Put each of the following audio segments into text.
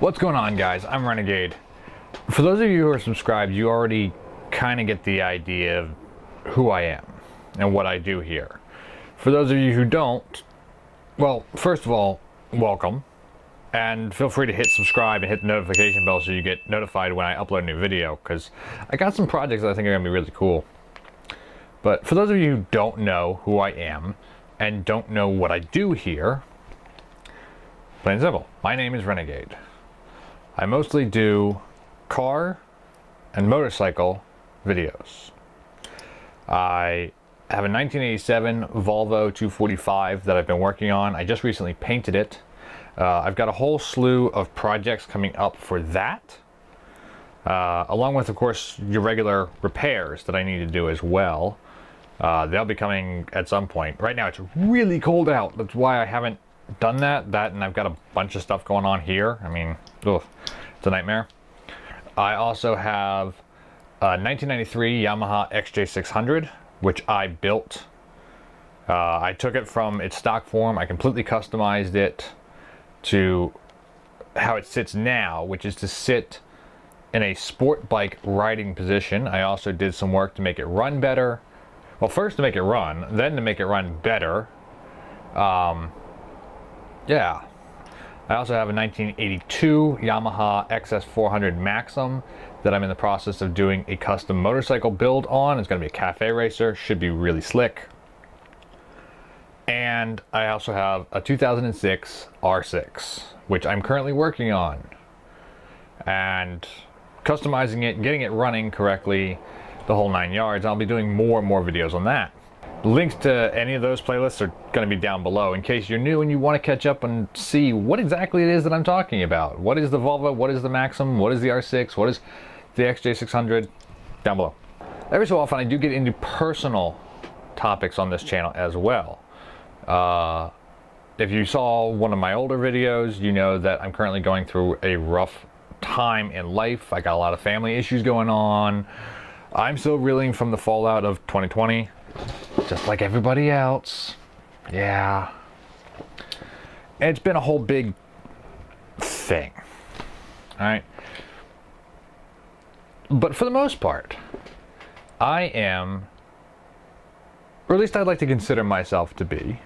What's going on, guys? I'm Renegade. For those of you who are subscribed, you already kind of get the idea of who I am and what I do here. For those of you who don't, well, first of all, welcome. And feel free to hit subscribe and hit the notification bell so you get notified when I upload a new video, because I got some projects that I think are going to be really cool. But for those of you who don't know who I am and don't know what I do here, plain and simple, my name is Renegade. I mostly do car and motorcycle videos. I have a 1987 Volvo 245 that I've been working on. I just recently painted it. I've got a whole slew of projects coming up for that, along with, of course, your regular repairs that I need to do as well. They'll be coming at some point. Right now it's really cold out. That's why I haven't done that, and I've got a bunch of stuff going on here. I mean, ugh, it's a nightmare. I also have a 1993 Yamaha XJ600, which I built. I took it from its stock form. I completely customized it to how it sits now, which is to sit in a sport bike riding position. I also did some work to make it run better. Well, first to make it run, then to make it run better. Yeah. I also have a 1982 Yamaha XS400 Maxim that I'm in the process of doing a custom motorcycle build on. It's going to be a cafe racer. Should be really slick. And I also have a 2006 R6, which I'm currently working on. And customizing it, getting it running correctly, the whole 9 yards. I'll be doing more and more videos on that. Links to any of those playlists are going to be down below in case you're new and you want to catch up and see what exactly it is that I'm talking about. What is the Volvo? What is the Maxim? What is the R6? What is the XJ600? Down below. Every so often I do get into personal topics on this channel as well. If you saw one of my older videos, you know that I'm currently going through a rough time in life. I got a lot of family issues going on. I'm still reeling from the fallout of 2020. Just like everybody else. Yeah. And it's been a whole big thing. Alright? But for the most part, I am, or at least I'd like to consider myself to be,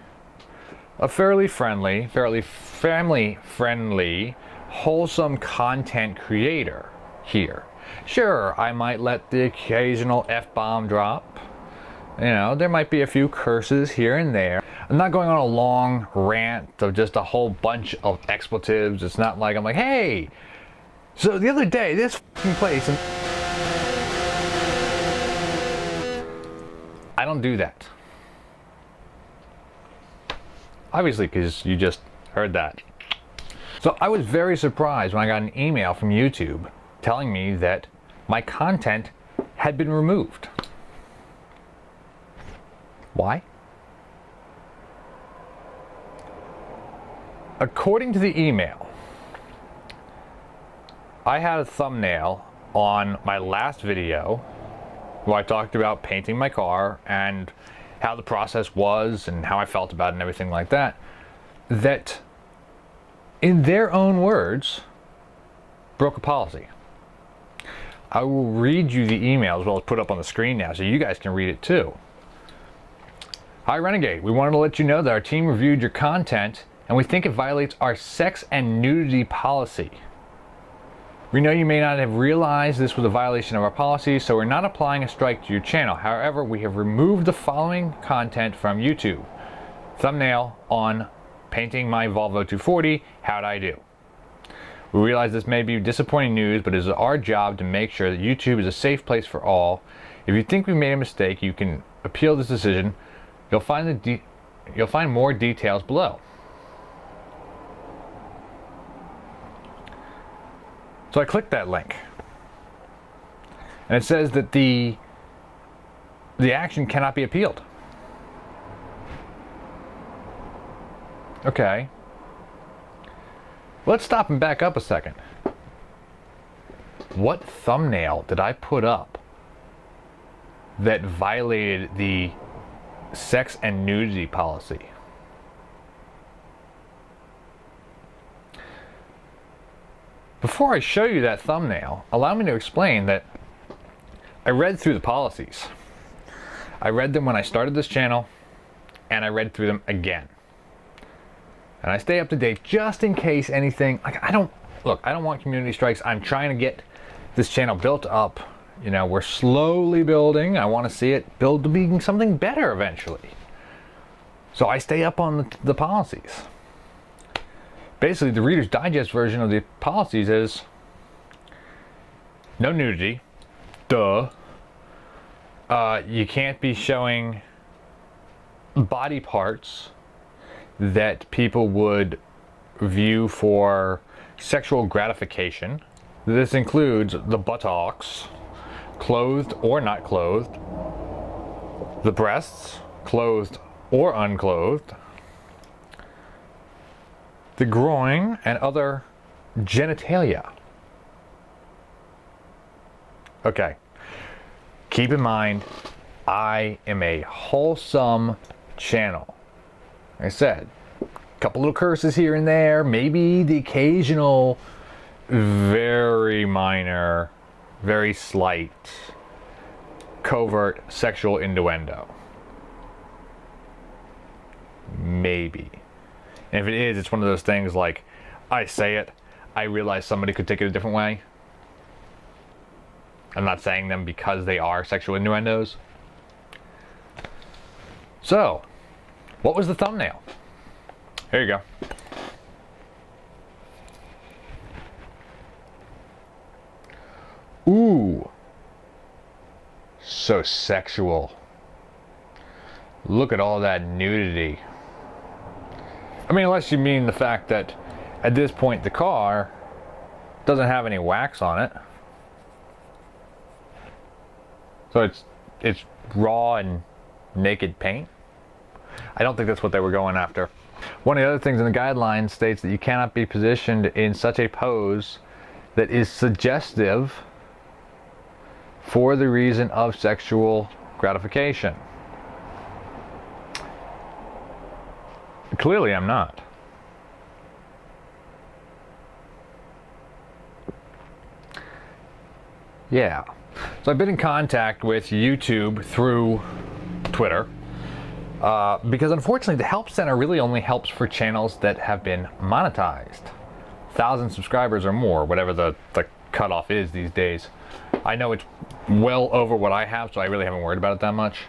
a fairly friendly, fairly family-friendly, wholesome content creator here. Sure, I might let the occasional F-bomb drop. You know, there might be a few curses here and there. I'm not going on a long rant of just a whole bunch of expletives. It's not like I'm like, hey, so the other day this f***ing place, and I don't do that. Obviously, because you just heard that. So I was very surprised when I got an email from YouTube telling me that my content had been removed. Why? According to the email, I had a thumbnail on my last video where I talked about painting my car and how the process was and how I felt about it and everything like that, that in their own words broke a policy. I will read you the email as well as put up on the screen now so you guys can read it too. Hi Renegade, we wanted to let you know that our team reviewed your content and we think it violates our sex and nudity policy. We know you may not have realized this was a violation of our policy, so we're not applying a strike to your channel. However, we have removed the following content from YouTube. Thumbnail on painting my Volvo 240, how'd I do? We realize this may be disappointing news, but it is our job to make sure that YouTube is a safe place for all. If you think we made a mistake, you can appeal this decision. You'll find more details below. So I clicked that link, and it says that the action cannot be appealed. Okay. Let's stop and back up a second. What thumbnail did I put up that violated the sex and nudity policy? Before I show you that thumbnail, allow me to explain that I read through the policies. I read them when I started this channel, and I read through them again. And I stay up to date just in case anything, like I don't want community strikes. I'm trying to get this channel built up. You know, we're slowly building. I want to see it build to being something better eventually. So I stay up on the policies. Basically, the Reader's Digest version of the policies is no nudity. Duh. You can't be showing body parts that people would view for sexual gratification. This includes the buttocks, clothed or not clothed, the breasts, clothed or unclothed, the groin, and other genitalia. Okay, keep in mind, I am a wholesome channel. Like I said, a couple little curses here and there, maybe the occasional very minor, very slight, covert sexual innuendo. Maybe. And if it is, it's one of those things like, I say it, I realize somebody could take it a different way. I'm not saying them because they are sexual innuendos. So, what was the thumbnail? Here you go. Ooh. So sexual. Look at all that nudity. I mean, unless you mean the fact that at this point the car doesn't have any wax on it. So it's raw and naked paint. I don't think that's what they were going after. One of the other things in the guidelines states that you cannot be positioned in such a pose that is suggestive for the reason of sexual gratification. Clearly, I'm not. Yeah. So I've been in contact with YouTube through Twitter because unfortunately the Help Center really only helps for channels that have been monetized. 1,000 subscribers or more, whatever the cutoff is these days. I know it's well over what I have, so I really haven't worried about it that much.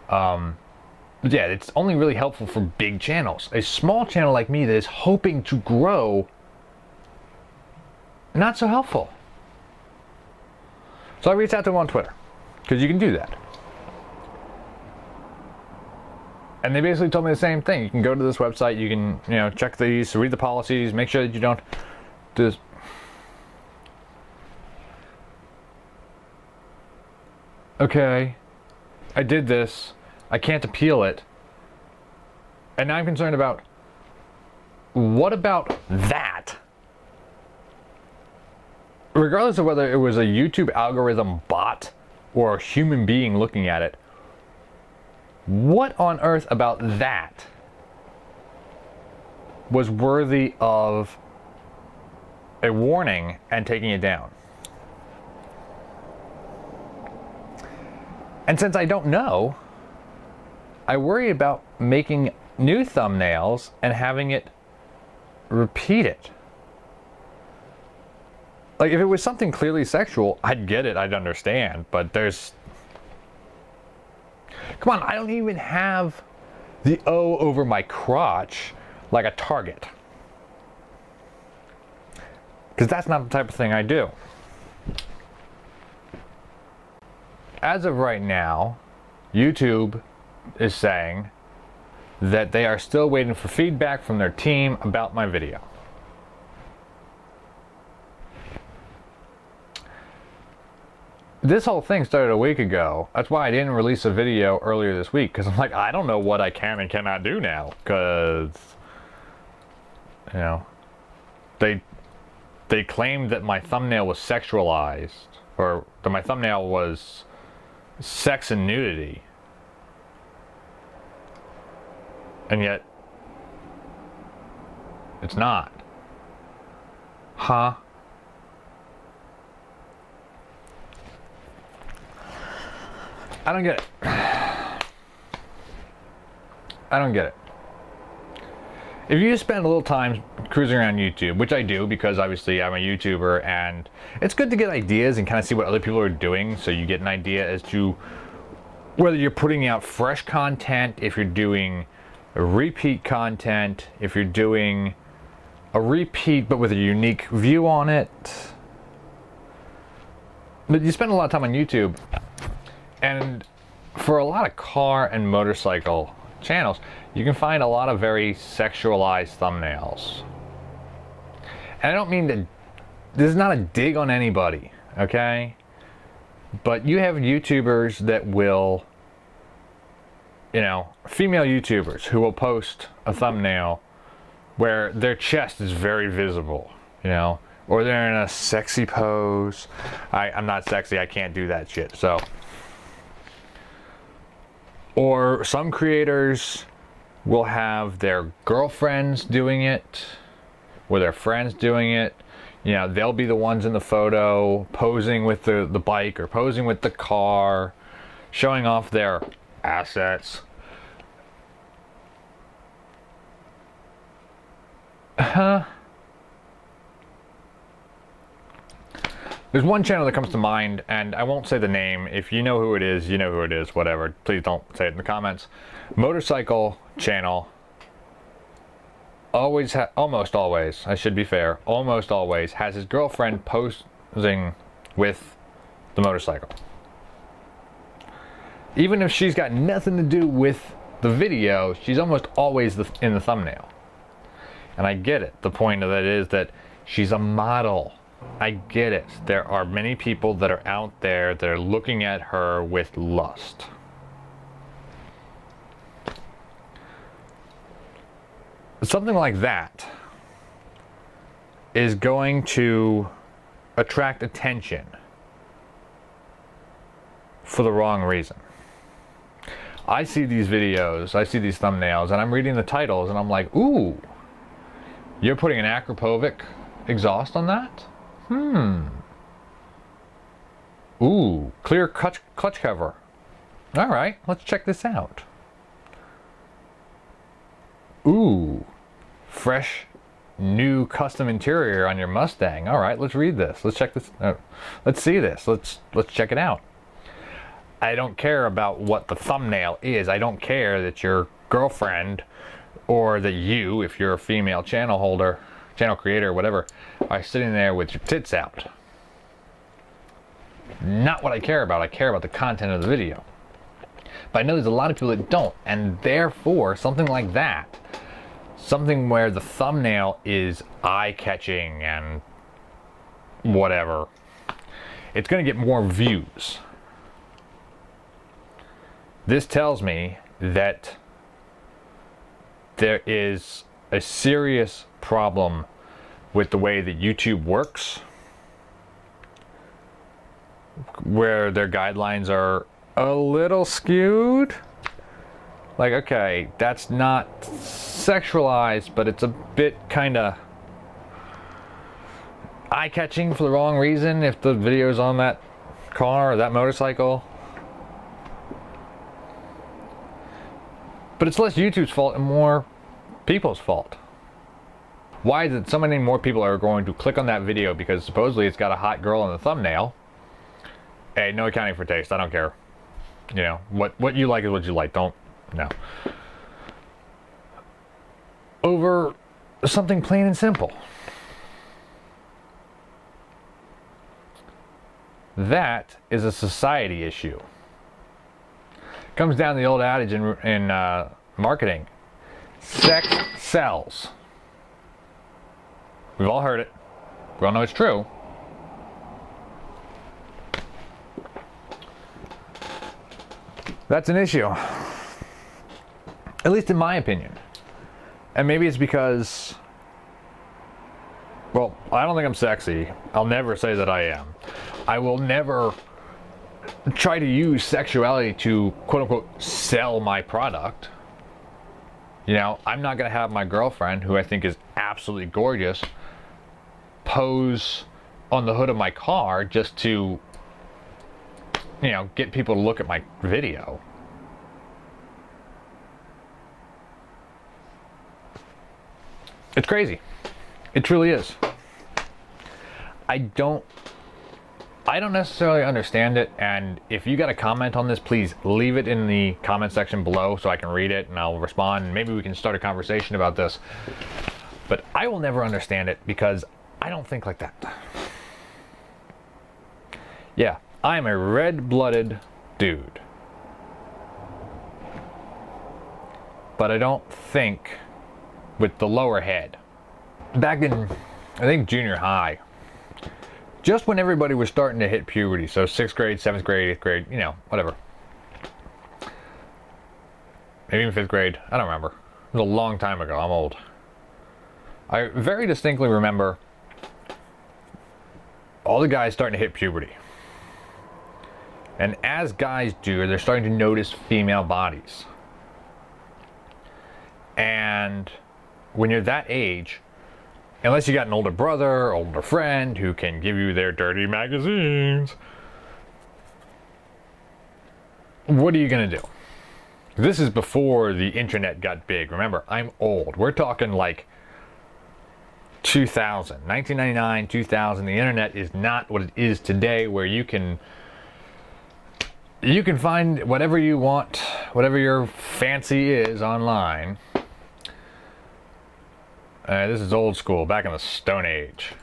But yeah, it's only really helpful for big channels. A small channel like me that is hoping to grow, not so helpful. So I reached out to them on Twitter, because you can do that. And they basically told me the same thing. You can go to this website, you can, you know, check these, read the policies, make sure that you don't do this. Okay, I did this. I can't appeal it. And now I'm concerned about, what about that? Regardless of whether it was a YouTube algorithm bot or a human being looking at it, what on earth about that was worthy of a warning and taking it down? And since I don't know, I worry about making new thumbnails and having it repeat it. Like, if it was something clearly sexual, I'd get it, I'd understand, but there's... Come on, I don't even have the O over my crotch like a target. Because that's not the type of thing I do. As of right now, YouTube is saying that they are still waiting for feedback from their team about my video. This whole thing started a week ago. That's why I didn't release a video earlier this week, because I'm like, I don't know what I can and cannot do now, because, you know, they claimed that my thumbnail was sexualized, or that my thumbnail was sex and nudity. And yet, it's not. Huh? I don't get it. I don't get it. If you spend a little time cruising around YouTube, which I do because obviously I'm a YouTuber, and it's good to get ideas and kind of see what other people are doing, so you get an idea as to whether you're putting out fresh content, if you're doing a repeat content, if you're doing a repeat but with a unique view on it. But you spend a lot of time on YouTube, and for a lot of car and motorcycle channels, you can find a lot of very sexualized thumbnails. And I don't mean to, this is not a dig on anybody, okay? But you have YouTubers that will, you know, female YouTubers who will post a thumbnail where their chest is very visible, you know, or they're in a sexy pose. I'm not sexy, I can't do that shit, so. Or some creators will have their girlfriends doing it, or their friends doing it. You know, they'll be the ones in the photo, posing with the bike or posing with the car, showing off their assets. There's one channel that comes to mind, and I won't say the name. If you know who it is, you know who it is, whatever. Please don't say it in the comments. Motorcycle channel. Almost always, I should be fair, almost always has his girlfriend posing with the motorcycle. Even if she's got nothing to do with the video, she's almost always in the thumbnail. And I get it. The point of it is that she's a model. I get it. There are many people that are out there that are looking at her with lust. Something like that is going to attract attention for the wrong reason. I see these videos, I see these thumbnails, and I'm reading the titles, and I'm like, ooh, you're putting an Akrapovic exhaust on that? Ooh, clear clutch cover. All right, let's check this out. Ooh, fresh, new custom interior on your Mustang. All right, let's read this. Let's check this. Let's see this. Let's check it out. I don't care about what the thumbnail is. I don't care that your girlfriend, or that you, if you're a female channel holder, channel creator, whatever, are sitting there with your tits out. Not what I care about. I care about the content of the video. But I know there's a lot of people that don't, and therefore something like that, something where the thumbnail is eye-catching and whatever, it's going to get more views. This tells me that there is a serious problem with the way that YouTube works, where their guidelines are a little skewed. Like, okay, that's not sexualized, but it's a bit kind of eye-catching for the wrong reason if the video's on that car or that motorcycle. But it's less YouTube's fault and more people's fault. Why is it so many more people are going to click on that video because supposedly it's got a hot girl in the thumbnail? Hey, no accounting for taste, I don't care. You know, what you like is what you like, don't, no. Over something plain and simple. That is a society issue. Comes down to the old adage in marketing. Sex sells. We've all heard it. We all know it's true. That's an issue. At least in my opinion. And maybe it's because, well, I don't think I'm sexy. I'll never say that I am. I will never try to use sexuality to quote unquote sell my product. You know, I'm not going to have my girlfriend, who I think is absolutely gorgeous, pose on the hood of my car just to you know, get people to look at my video. It's crazy. It truly is. I don't necessarily understand it, and if you got a comment on this, please leave it in the comment section below so I can read it and I'll respond, and maybe we can start a conversation about this. But I will never understand it because I don't think like that. Yeah, I'm a red-blooded dude. But I don't think with the lower head. Back in, I think, junior high, just when everybody was starting to hit puberty, so 6th grade, 7th grade, 8th grade, you know, whatever. Maybe even 5th grade, I don't remember. It was a long time ago, I'm old. I very distinctly remember all the guys starting to hit puberty. And as guys do, they're starting to notice female bodies. And when you're that age, unless you got an older brother, older friend who can give you their dirty magazines, what are you gonna do? This is before the internet got big. Remember, I'm old. We're talking like 2000, 1999, 2000. The internet is not what it is today, where you can find whatever you want, whatever your fancy is online. This is old school, back in the Stone Age.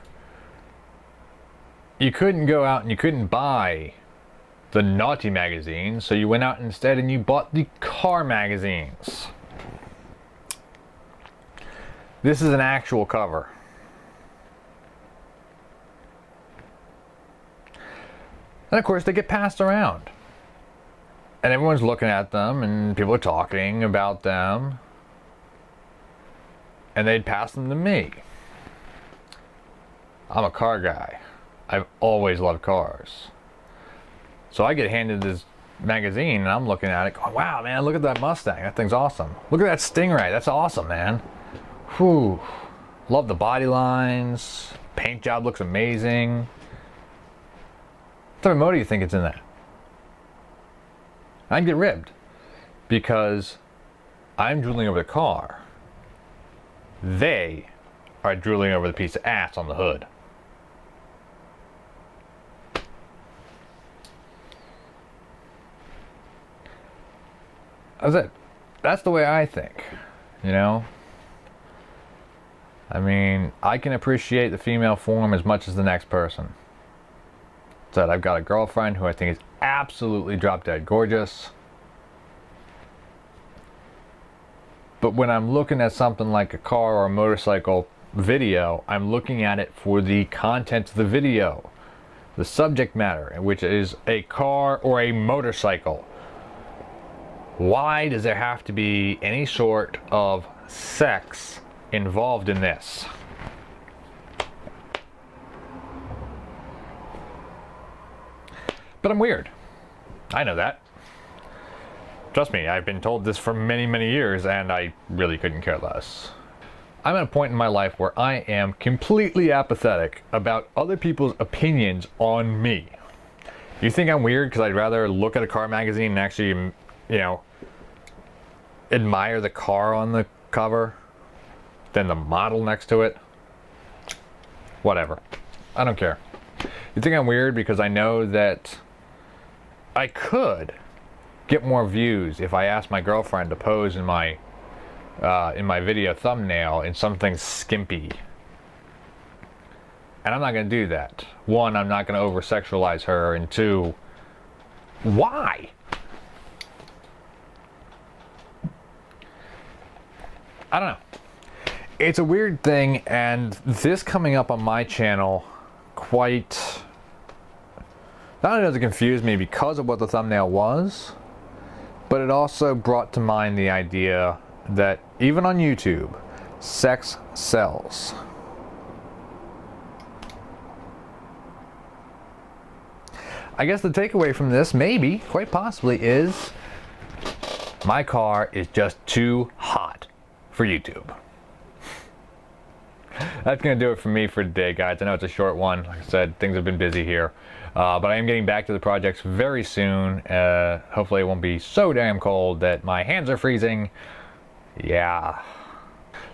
You couldn't go out and you couldn't buy the naughty magazines, so you went out instead and you bought the car magazines. This is an actual cover. And of course they get passed around. And everyone's looking at them and people are talking about them. And they'd pass them to me. I'm a car guy. I've always loved cars. So I get handed this magazine and I'm looking at it going, wow, man, look at that Mustang. That thing's awesome. Look at that Stingray. That's awesome, man. Whew. Love the body lines. Paint job looks amazing. What type of motor do you think it's in that? I'd get ribbed because I'm drooling over the car. They are drooling over the piece of ass on the hood. That's it. That's the way I think, you know? I mean, I can appreciate the female form as much as the next person. Said I've got a girlfriend who I think is absolutely drop dead gorgeous. But when I'm looking at something like a car or a motorcycle video, I'm looking at it for the content of the video, the subject matter, which is a car or a motorcycle. Why does there have to be any sort of sex involved in this? But I'm weird. I know that. Trust me, I've been told this for many, many years, and I really couldn't care less. I'm at a point in my life where I am completely apathetic about other people's opinions on me. You think I'm weird because I'd rather look at a car magazine and actually, you know, admire the car on the cover than the model next to it? Whatever. I don't care. You think I'm weird because I know that I could get more views if I asked my girlfriend to pose in my video thumbnail in something skimpy. And I'm not going to do that. One, I'm not going to over-sexualize her, and two, why? I don't know. It's a weird thing, and this coming up on my channel quite... Not only does it confuse me because of what the thumbnail was, but it also brought to mind the idea that even on YouTube, sex sells. I guess the takeaway from this, maybe, quite possibly, is my car is just too hot for YouTube. that's going to do it for me for today, guys. I know it's a short one. Like I said, things have been busy here. But I am getting back to the projects very soon. Hopefully it won't be so damn cold that my hands are freezing. Yeah.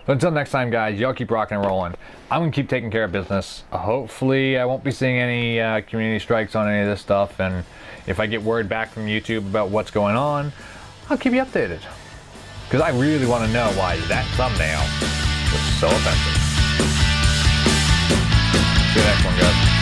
So until next time, guys, y'all keep rocking and rolling. I'm going to keep taking care of business. Hopefully I won't be seeing any community strikes on any of this stuff. And if I get word back from YouTube about what's going on, I'll keep you updated. Because I really want to know why that thumbnail was so offensive. See you next one, guys.